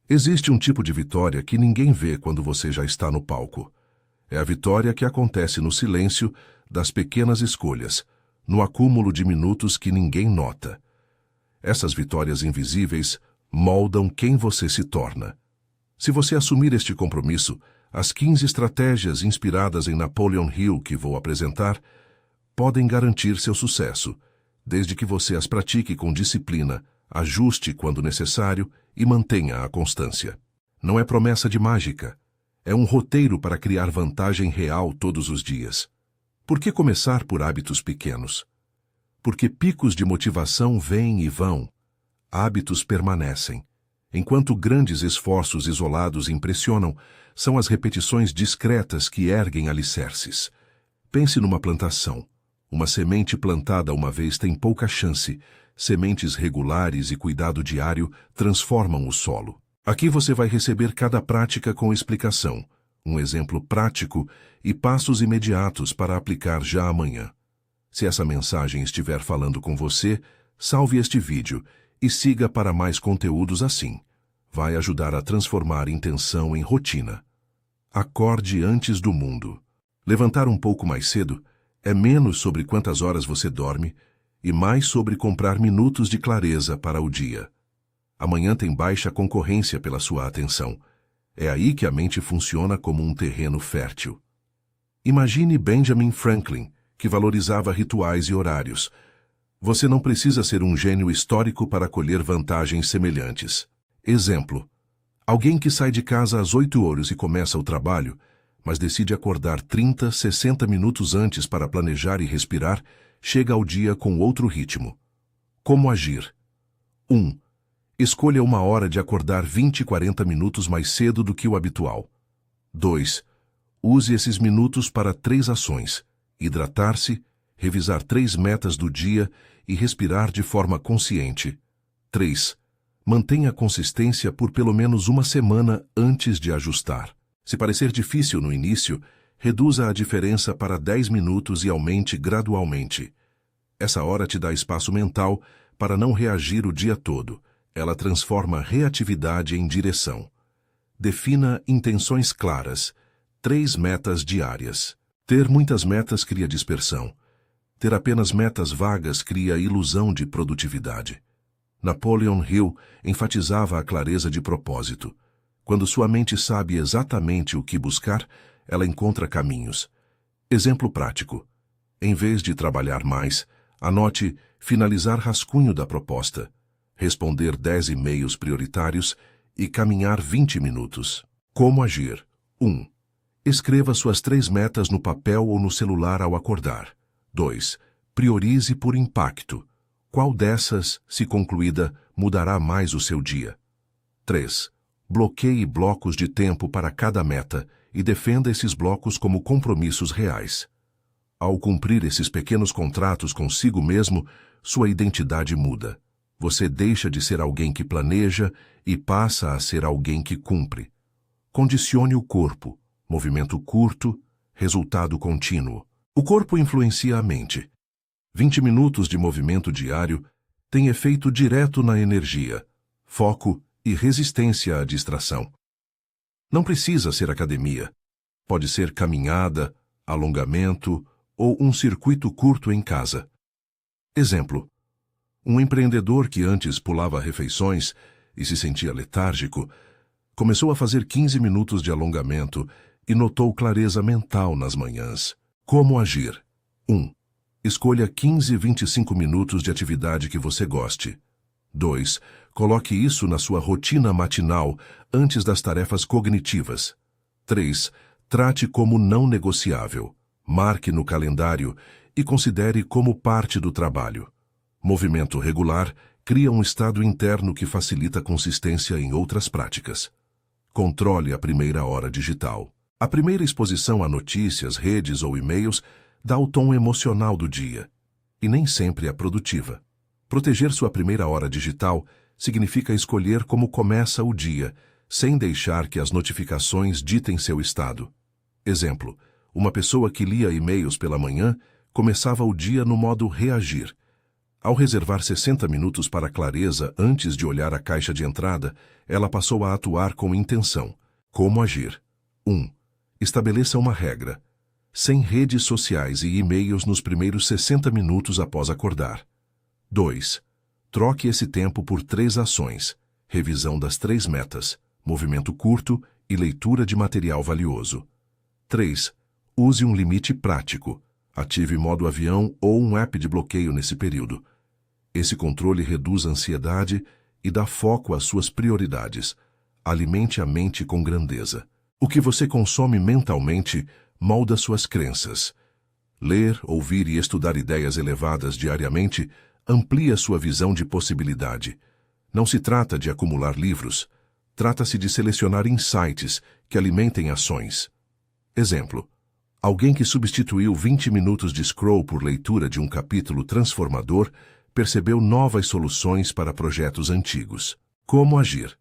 Existe um tipo de vitória que ninguém vê quando você já está no palco. É a vitória que acontece no silêncio das pequenas escolhas, no acúmulo de minutos que ninguém nota. Essas vitórias invisíveis moldam quem você se torna. Se você assumir este compromisso, as 15 estratégias inspiradas em Napoleon Hill que vou apresentar podem garantir seu sucesso, desde que você as pratique com disciplina, ajuste quando necessário e mantenha a constância. Não é promessa de mágica. É um roteiro para criar vantagem real todos os dias. Por que começar por hábitos pequenos? Porque picos de motivação vêm e vão. Hábitos permanecem. Enquanto grandes esforços isolados impressionam, são as repetições discretas que erguem alicerces. Pense numa plantação. Uma semente plantada uma vez tem pouca chance. Sementes regulares e cuidado diário transformam o solo. Aqui você vai receber cada prática com explicação, um exemplo prático e passos imediatos para aplicar já amanhã. Se essa mensagem estiver falando com você, salve este vídeo e siga para mais conteúdos assim. Vai ajudar a transformar intenção em rotina. Acorde antes do mundo. Levantar um pouco mais cedo é menos sobre quantas horas você dorme e mais sobre comprar minutos de clareza para o dia. Amanhã tem baixa concorrência pela sua atenção. É aí que a mente funciona como um terreno fértil. Imagine Benjamin Franklin, que valorizava rituais e horários. Você não precisa ser um gênio histórico para colher vantagens semelhantes. Exemplo: alguém que sai de casa às 8 horas e começa o trabalho, mas decide acordar 30, 60 minutos antes para planejar e respirar, chega ao dia com outro ritmo. Como agir? 1. Escolha uma hora de acordar 20, 40 minutos mais cedo do que o habitual. 2. Use esses minutos para 3 ações: hidratar-se, revisar 3 metas do dia e respirar de forma consciente. 3. Mantenha a consistência por pelo menos uma semana antes de ajustar. Se parecer difícil no início, reduza a diferença para 10 minutos e aumente gradualmente. Essa hora te dá espaço mental para não reagir o dia todo. Ela transforma reatividade em direção. Defina intenções claras. 3 metas diárias. Ter muitas metas cria dispersão. Ter apenas metas vagas cria ilusão de produtividade. Napoleon Hill enfatizava a clareza de propósito. Quando sua mente sabe exatamente o que buscar, ela encontra caminhos. Exemplo prático. Em vez de trabalhar mais, anote finalizar rascunho da proposta, responder 10 e-mails prioritários e caminhar 20 minutos. Como agir? 1. Escreva suas 3 metas no papel ou no celular ao acordar. 2. Priorize por impacto. Qual dessas, se concluída, mudará mais o seu dia? 3. Bloqueie blocos de tempo para cada meta e defenda esses blocos como compromissos reais. Ao cumprir esses pequenos contratos consigo mesmo, sua identidade muda. Você deixa de ser alguém que planeja e passa a ser alguém que cumpre. Condicione o corpo. Movimento curto, resultado contínuo. O corpo influencia a mente. 20 minutos de movimento diário têm efeito direto na energia, foco e resistência à distração. Não precisa ser academia. Pode ser caminhada, alongamento ou um circuito curto em casa. Exemplo: um empreendedor que antes pulava refeições e se sentia letárgico, começou a fazer 15 minutos de alongamento e notou clareza mental nas manhãs. Como agir? 1. Escolha 15, 25 minutos de atividade que você goste. 2. Coloque isso na sua rotina matinal antes das tarefas cognitivas. 3. Trate como não negociável. Marque no calendário e considere como parte do trabalho. Movimento regular cria um estado interno que facilita a consistência em outras práticas. Controle a primeira hora digital. A primeira exposição a notícias, redes ou e-mails dá o tom emocional do dia, e nem sempre é produtiva. Proteger sua primeira hora digital significa escolher como começa o dia, sem deixar que as notificações ditem seu estado. Exemplo: uma pessoa que lia e-mails pela manhã começava o dia no modo reagir. Ao reservar 60 minutos para clareza antes de olhar a caixa de entrada, ela passou a atuar com intenção. Como agir? 1. Estabeleça uma regra. Sem redes sociais e e-mails nos primeiros 60 minutos após acordar. 2. Troque esse tempo por 3 ações. Revisão das 3 metas, movimento curto e leitura de material valioso. 3. Use um limite prático. Ative modo avião ou um app de bloqueio nesse período. Esse controle reduz a ansiedade e dá foco às suas prioridades. Alimente a mente com grandeza. O que você consome mentalmente molda suas crenças. Ler, ouvir e estudar ideias elevadas diariamente amplia sua visão de possibilidade. Não se trata de acumular livros. Trata-se de selecionar insights que alimentem ações. Exemplo. Alguém que substituiu 20 minutos de scroll por leitura de um capítulo transformador percebeu novas soluções para projetos antigos. Como agir?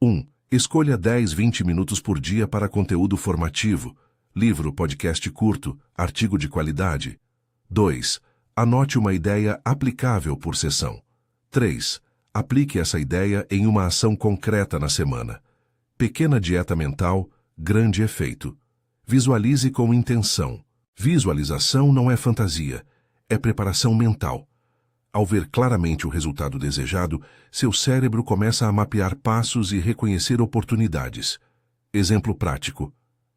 1. Escolha 10-20 minutos por dia para conteúdo formativo, livro, podcast curto, artigo de qualidade. 2. Anote uma ideia aplicável por sessão. 3. Aplique essa ideia em uma ação concreta na semana. Pequena dieta mental, grande efeito. Visualize com intenção. Visualização não é fantasia, é preparação mental. Ao ver claramente o resultado desejado, seu cérebro começa a mapear passos e reconhecer oportunidades. Exemplo prático.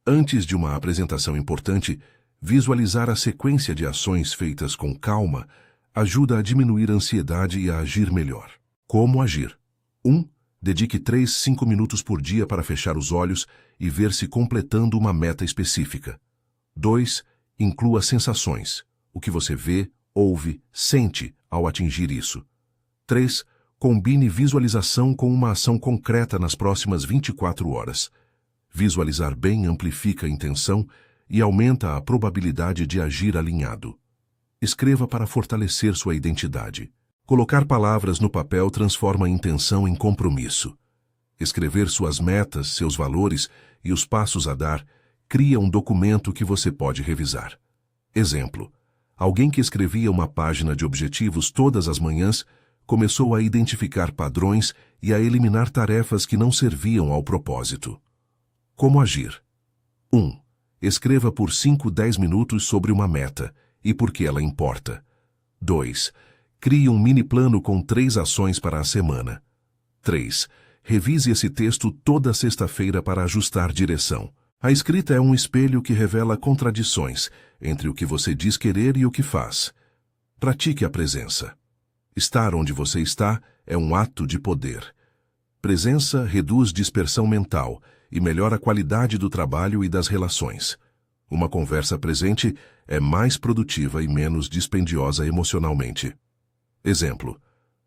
Antes de uma apresentação importante, visualizar a sequência de ações feitas com calma ajuda a diminuir a ansiedade e a agir melhor. Como agir? 1. Dedique 3-5 minutos por dia para fechar os olhos e ver-se completando uma meta específica. 2. Inclua sensações, o que você vê, ouve, sente ao atingir isso. 3. Combine visualização com uma ação concreta nas próximas 24 horas. Visualizar bem amplifica a intenção e aumenta a probabilidade de agir alinhado. Escreva para fortalecer sua identidade. Colocar palavras no papel transforma a intenção em compromisso. Escrever suas metas, seus valores e os passos a dar cria um documento que você pode revisar. Exemplo. Alguém que escrevia uma página de objetivos todas as manhãs começou a identificar padrões e a eliminar tarefas que não serviam ao propósito. Como agir? 1. Escreva por 5-10 minutos sobre uma meta e por que ela importa. 2. Crie um mini-plano com 3 ações para a semana. 3. Revise esse texto toda sexta-feira para ajustar direção. A escrita é um espelho que revela contradições entre o que você diz querer e o que faz. Pratique a presença. Estar onde você está é um ato de poder. Presença reduz dispersão mental e melhora a qualidade do trabalho e das relações. Uma conversa presente é mais produtiva e menos dispendiosa emocionalmente. Exemplo.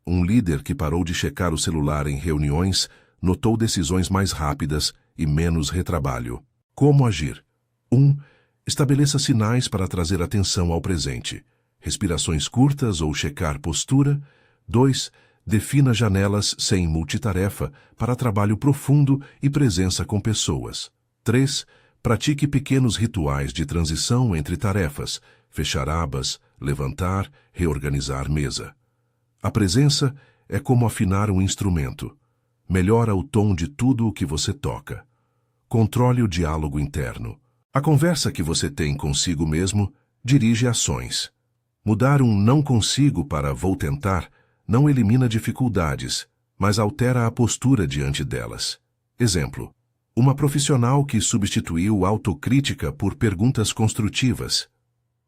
Um líder que parou de checar o celular em reuniões notou decisões mais rápidas e menos retrabalho. Como agir? 1. Estabeleça sinais para trazer atenção ao presente. Respirações curtas ou checar postura. 2. Defina janelas sem multitarefa para trabalho profundo e presença com pessoas. 3. Pratique pequenos rituais de transição entre tarefas, fechar abas, levantar, reorganizar mesa. A presença é como afinar um instrumento. Melhora o tom de tudo o que você toca. Controle o diálogo interno. A conversa que você tem consigo mesmo dirige ações. Mudar um não consigo para vou tentar não elimina dificuldades, mas altera a postura diante delas. Exemplo. Uma profissional que substituiu autocrítica por perguntas construtivas.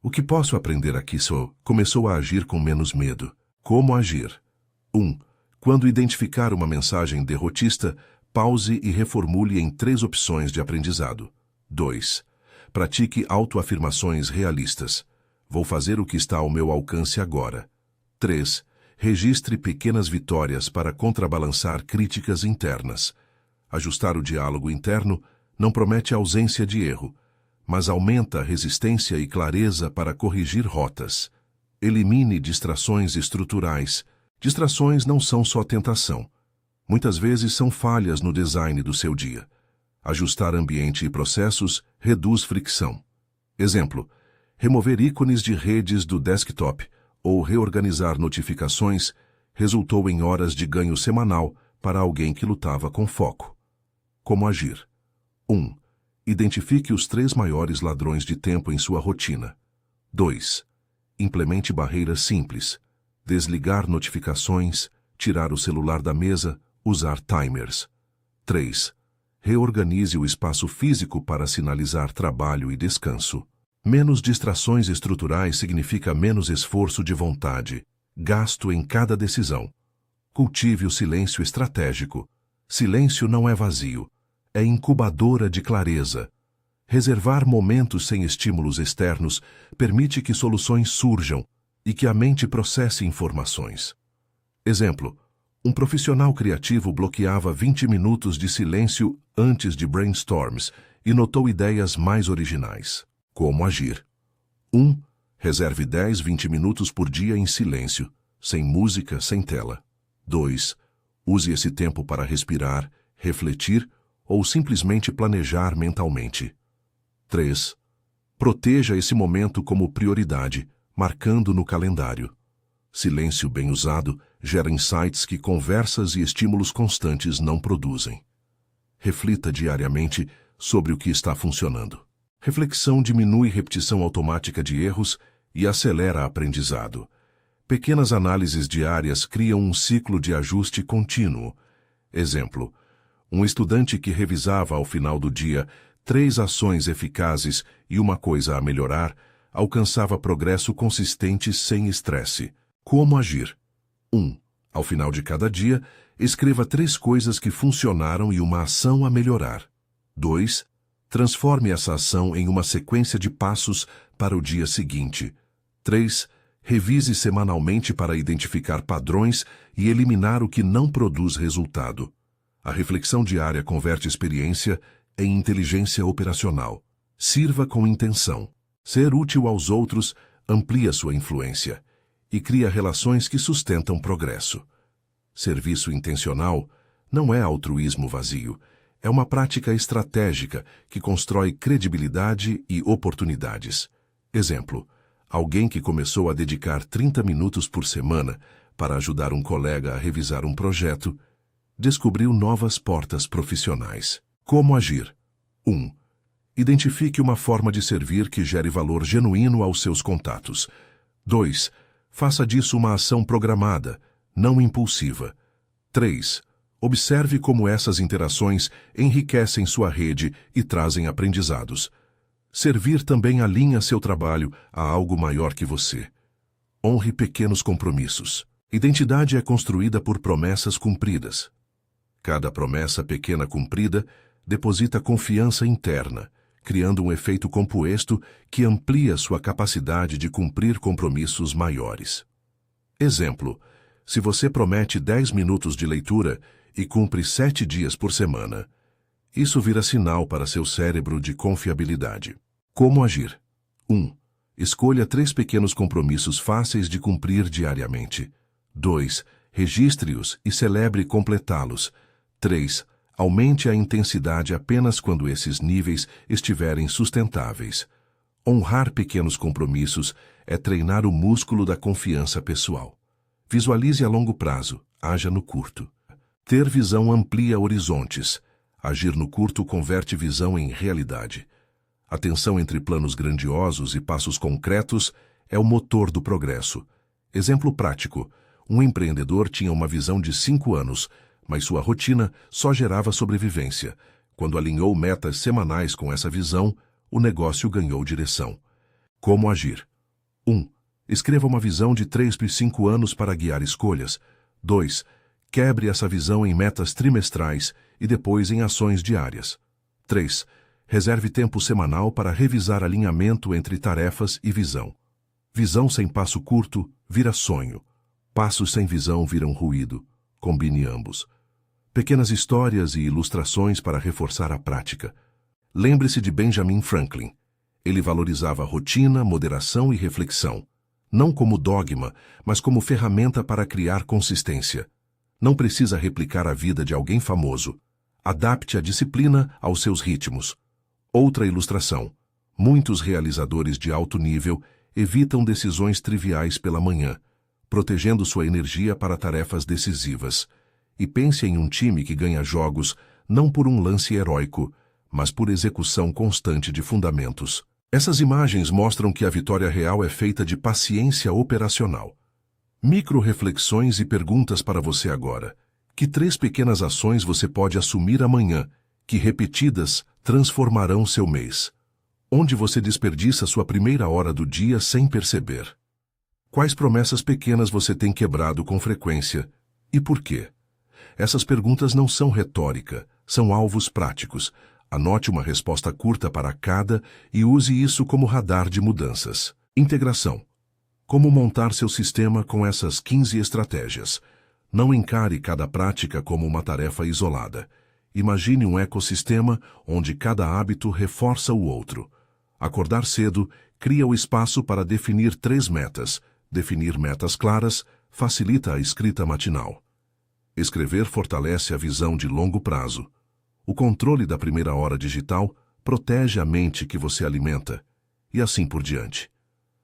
O que posso aprender aqui? Começou a agir com menos medo. Como agir? 1. Quando identificar uma mensagem derrotista, pause e reformule em 3 opções de aprendizado. 2. Pratique autoafirmações realistas. Vou fazer o que está ao meu alcance agora. 3. Registre pequenas vitórias para contrabalançar críticas internas. Ajustar o diálogo interno não promete ausência de erro, mas aumenta a resistência e clareza para corrigir rotas. Elimine distrações estruturais. Distrações não são só tentação. Muitas vezes são falhas no design do seu dia. Ajustar ambiente e processos reduz fricção. Exemplo. Remover ícones de redes do desktop ou reorganizar notificações resultou em horas de ganho semanal para alguém que lutava com foco. Como agir? 1. Identifique os 3 maiores ladrões de tempo em sua rotina. 2. Implemente barreiras simples. Desligar notificações, tirar o celular da mesa, usar timers. 3. Reorganize o espaço físico para sinalizar trabalho e descanso. Menos distrações estruturais significa menos esforço de vontade, gasto em cada decisão. Cultive o silêncio estratégico. Silêncio não é vazio, é incubadora de clareza. Reservar momentos sem estímulos externos permite que soluções surjam e que a mente processe informações. Exemplo: um profissional criativo bloqueava 20 minutos de silêncio antes de brainstorms e notou ideias mais originais. Como agir? 1. Reserve 10-20 minutos por dia em silêncio, sem música, sem tela. 2. Use esse tempo para respirar, refletir ou simplesmente planejar mentalmente. 3. Proteja esse momento como prioridade, marcando no calendário. Silêncio bem usado gera insights que conversas e estímulos constantes não produzem. Reflita diariamente sobre o que está funcionando. Reflexão diminui repetição automática de erros e acelera o aprendizado. Pequenas análises diárias criam um ciclo de ajuste contínuo. Exemplo: um estudante que revisava ao final do dia 3 ações eficazes e uma coisa a melhorar, alcançava progresso consistente sem estresse. Como agir? 1. Ao final de cada dia, escreva 3 coisas que funcionaram e uma ação a melhorar. 2. Transforme essa ação em uma sequência de passos para o dia seguinte. 3. Revise semanalmente para identificar padrões e eliminar o que não produz resultado. A reflexão diária converte experiência em inteligência operacional. Sirva com intenção. Ser útil aos outros amplia sua influência e cria relações que sustentam progresso. Serviço intencional não é altruísmo vazio, é uma prática estratégica que constrói credibilidade e oportunidades. Exemplo: alguém que começou a dedicar 30 minutos por semana para ajudar um colega a revisar um projeto, descobriu novas portas profissionais. Como agir? 1. Identifique uma forma de servir que gere valor genuíno aos seus contatos. 2. Faça disso uma ação programada, não impulsiva. 3. Observe como essas interações enriquecem sua rede e trazem aprendizados. Servir também alinha seu trabalho a algo maior que você. Honre pequenos compromissos. Identidade é construída por promessas cumpridas. Cada promessa pequena cumprida deposita confiança interna, criando um efeito composto que amplia sua capacidade de cumprir compromissos maiores. Exemplo: se você promete 10 minutos de leitura e cumpre 7 dias por semana, isso vira sinal para seu cérebro de confiabilidade. Como agir? 1. Escolha 3 pequenos compromissos fáceis de cumprir diariamente. 2. Registre-os e celebre completá-los. 3. Aumente a intensidade apenas quando esses níveis estiverem sustentáveis. Honrar pequenos compromissos é treinar o músculo da confiança pessoal. Visualize a longo prazo, haja no curto. Ter visão amplia horizontes. Agir no curto converte visão em realidade. A tensão entre planos grandiosos e passos concretos é o motor do progresso. Exemplo prático: um empreendedor tinha uma visão de 5 anos, mas sua rotina só gerava sobrevivência. Quando alinhou metas semanais com essa visão, o negócio ganhou direção. Como agir? 1. Escreva uma visão de 3 por 5 anos para guiar escolhas. 2. Quebre essa visão em metas trimestrais e depois em ações diárias. 3. Reserve tempo semanal para revisar alinhamento entre tarefas e visão. Visão sem passo curto vira sonho. Passos sem visão viram ruído. Combine ambos. Pequenas histórias e ilustrações para reforçar a prática. Lembre-se de Benjamin Franklin. Ele valorizava rotina, moderação e reflexão, não como dogma, mas como ferramenta para criar consistência. Não precisa replicar a vida de alguém famoso. Adapte a disciplina aos seus ritmos. Outra ilustração: muitos realizadores de alto nível evitam decisões triviais pela manhã, protegendo sua energia para tarefas decisivas. E pense em um time que ganha jogos não por um lance heróico, mas por execução constante de fundamentos. Essas imagens mostram que a vitória real é feita de paciência operacional. Micro-reflexões e perguntas para você agora. Que 3 pequenas ações você pode assumir amanhã, que repetidas transformarão seu mês? Onde você desperdiça sua primeira hora do dia sem perceber? Quais promessas pequenas você tem quebrado com frequência e por quê? Essas perguntas não são retórica, são alvos práticos. Anote uma resposta curta para cada e use isso como radar de mudanças. Integração. Como montar seu sistema com essas 15 estratégias? Não encare cada prática como uma tarefa isolada. Imagine um ecossistema onde cada hábito reforça o outro. Acordar cedo cria o espaço para definir 3 metas. Definir metas claras facilita a escrita matinal. Escrever fortalece a visão de longo prazo. O controle da primeira hora digital protege a mente que você alimenta, e assim por diante.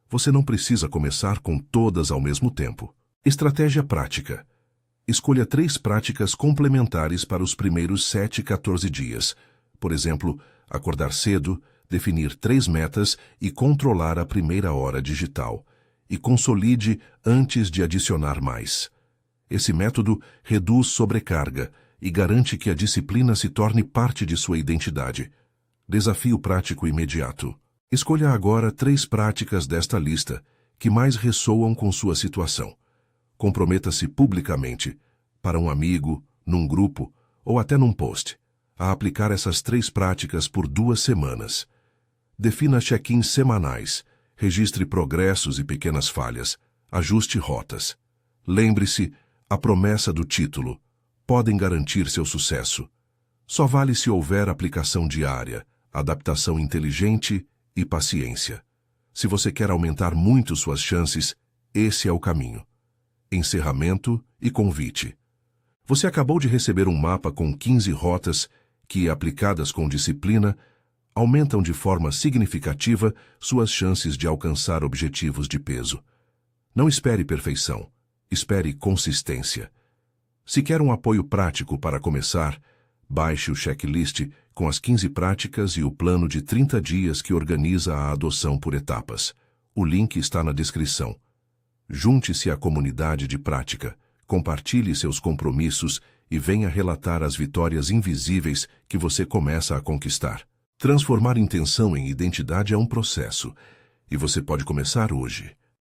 Você não precisa começar com todas ao mesmo tempo. Estratégia prática. Escolha 3 práticas complementares para os primeiros 7, 14 dias. Por exemplo, acordar cedo, definir 3 metas e controlar a primeira hora digital. E consolide antes de adicionar mais. Esse método reduz sobrecarga e garante que a disciplina se torne parte de sua identidade. Desafio prático imediato. Escolha agora 3 práticas desta lista que mais ressoam com sua situação. Comprometa-se publicamente, para um amigo, num grupo ou até num post, a aplicar essas 3 práticas por 2 semanas. Defina check-ins semanais, registre progressos e pequenas falhas, ajuste rotas. Lembre-se, a promessa do título: podem garantir seu sucesso. Só vale se houver aplicação diária, adaptação inteligente e paciência. Se você quer aumentar muito suas chances, esse é o caminho. Encerramento e convite. Você acabou de receber um mapa com 15 rotas que, aplicadas com disciplina, aumentam de forma significativa suas chances de alcançar objetivos de peso. Não espere perfeição, espere consistência. Se quer um apoio prático para começar, baixe o checklist com as 15 práticas e o plano de 30 dias que organiza a adoção por etapas. O link está na descrição. Junte-se à comunidade de prática, compartilhe seus compromissos e venha relatar as vitórias invisíveis que você começa a conquistar. Transformar intenção em identidade é um processo, e você pode começar hoje.